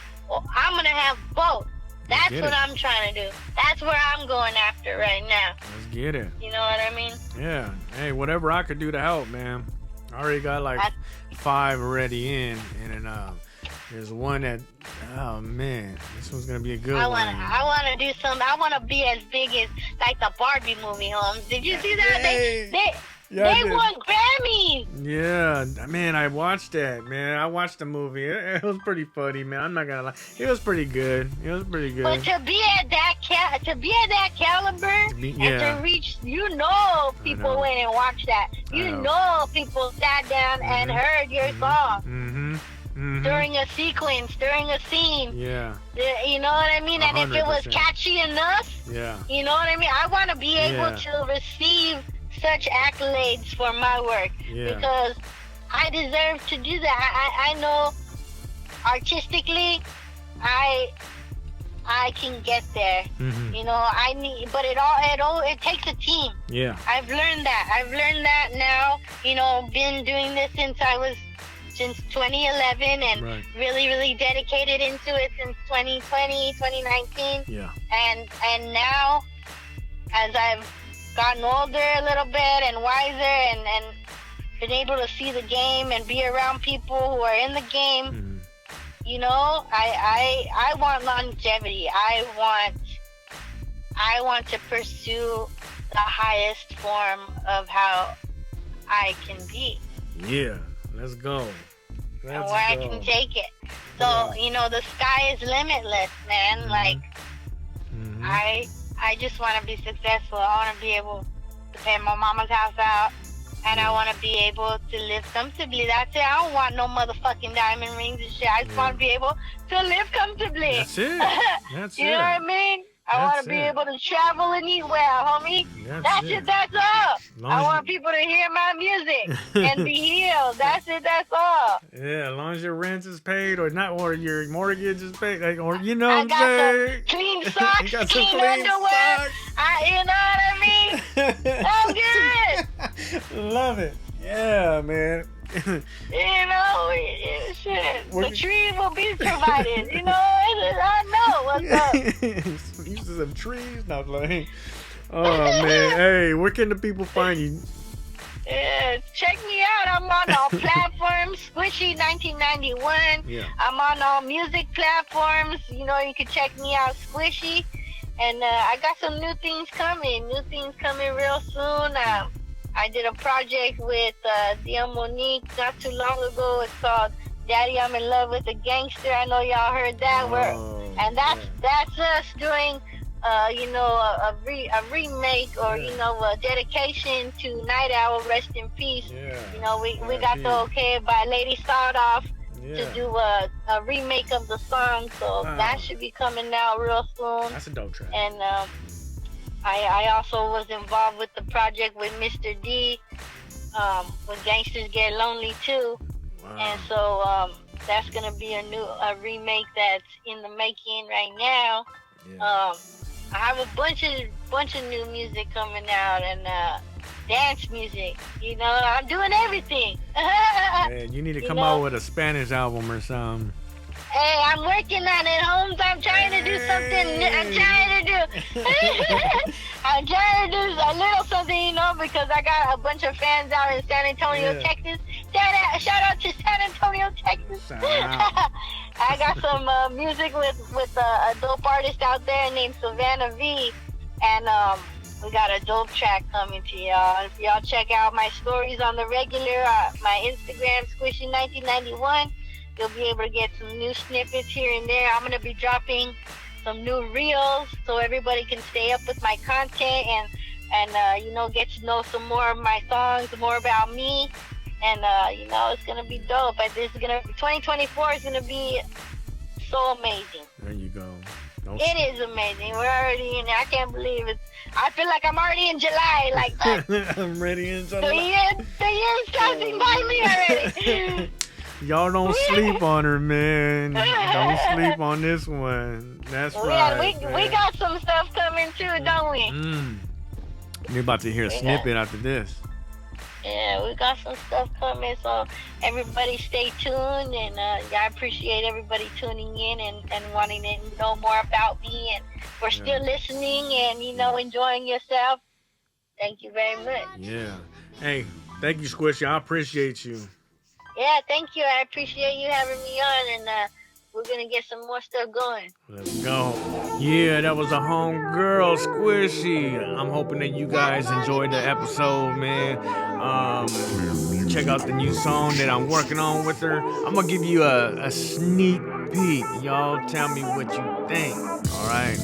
I'm gonna have both. That's what I'm trying to do. That's where I'm going after right now. Let's get it. You know what I mean? Yeah. Hey, whatever I could do to help, man. I already got like 5 already in, and then there's one that, oh man, this one's gonna be a good one. I wanna do something. I wanna be as big as like the Barbie movie, Holmes. Did you see that? They won Grammys. Yeah, man, I watched that, man. I watched the movie. It was pretty funny, man. I'm not gonna lie. It was pretty good. But to be at that caliber and to reach, people went and watched that. People sat down and heard your song. During a sequence, during a scene. Yeah. You know what I mean? 100%. And if it was catchy enough, you know what I mean? I want to be able to receive such accolades for my work because I deserve to do that. I know artistically I can get there. You know, but it takes a team. Yeah. I've learned that now, you know, been doing this since 2011 and really, really dedicated into it since 2020, 2019. Yeah. And now, as I've gotten older a little bit and wiser and been able to see the game and be around people who are in the game, you know, I want longevity. I want to pursue the highest form of how I can be. Yeah, let's go. And where I can take it. So, you know, the sky is limitless, man. Mm-hmm. Like, Mm-hmm. I just want to be successful. I want to be able to pay my mama's house out. And I want to be able to live comfortably. That's it. I don't want no motherfucking diamond rings and shit. I just want to be able to live comfortably. That's it. That's you know what I mean? I want to be able to travel and eat well, homie. That's it. That's all. I want people to hear my music and be healed. That's it. That's all. Yeah, as long as your rent is paid or not, or your mortgage is paid, like, or you know I what I'm saying? got some clean socks, got some clean clean underwear. socks. You know what I mean? I'm good. Love it. Yeah, man. You know, shit. The tree will be provided. You know, I know what's up. Used to some trees, not like. Oh man, hey, where can the people find you? Yeah, check me out. I'm on all platforms. Squishy 1991. Yeah. I'm on all music platforms. You know, you can check me out, Squishy. And I got some new things coming. New things coming real soon. I did a project with Dia Monique not too long ago. It's called Daddy, I'm in Love with a Gangster. I know y'all heard that. And that's us doing, you know, a remake or, you know, a dedication to Night Owl, rest in peace. Yeah. You know, we got the okay by Lady Sawed-Off to do a remake of the song. So that should be coming out real soon. That's a dope track. And I also was involved with the project with Mr. D, when Gangsters Get Lonely Too. Wow. And so that's gonna be a remake that's in the making right now. Yeah. I have a bunch of new music coming out and dance music. You know, I'm doing everything. Man, you need to come out with a Spanish album or something. Hey, I'm working on it, Holmes. I'm trying to do something new. I'm trying to do a little something, you know, because I got a bunch of fans out in San Antonio, Texas. Shout out to San Antonio, Texas. I got some music with a dope artist out there named Savannah V. And we got a dope track coming to y'all. If y'all check out my stories on the regular, my Instagram, Squishy1991, you'll be able to get some new snippets here and there. I'm going to be dropping some new reels so everybody can stay up with my content and you know, get to know some more of my songs, more about me. And, you know, it's going to be dope. 2024 is going to be so amazing. There you go. It is amazing. We're already in. I can't believe it. I feel like I'm already in July. Like I'm ready in July. The year's passing by me already. Y'all don't sleep on her, man. Don't sleep on this one. That's right. We got some stuff coming too, don't we? You're about to hear a snippet after this. Yeah, we got some stuff coming, so everybody stay tuned, and I appreciate everybody tuning in and wanting to know more about me, and for still listening and, you know, enjoying yourself. Thank you very much. Yeah. Hey, thank you, Squishy. I appreciate you. Yeah, thank you. I appreciate you having me on, and we're going to get some more stuff going. Let's go. Yeah, that was a homegirl, Squishy. I'm hoping that you guys enjoyed the episode, man. Check out the new song that I'm working on with her. I'm going to give you a sneak peek. Y'all tell me what you think. All right.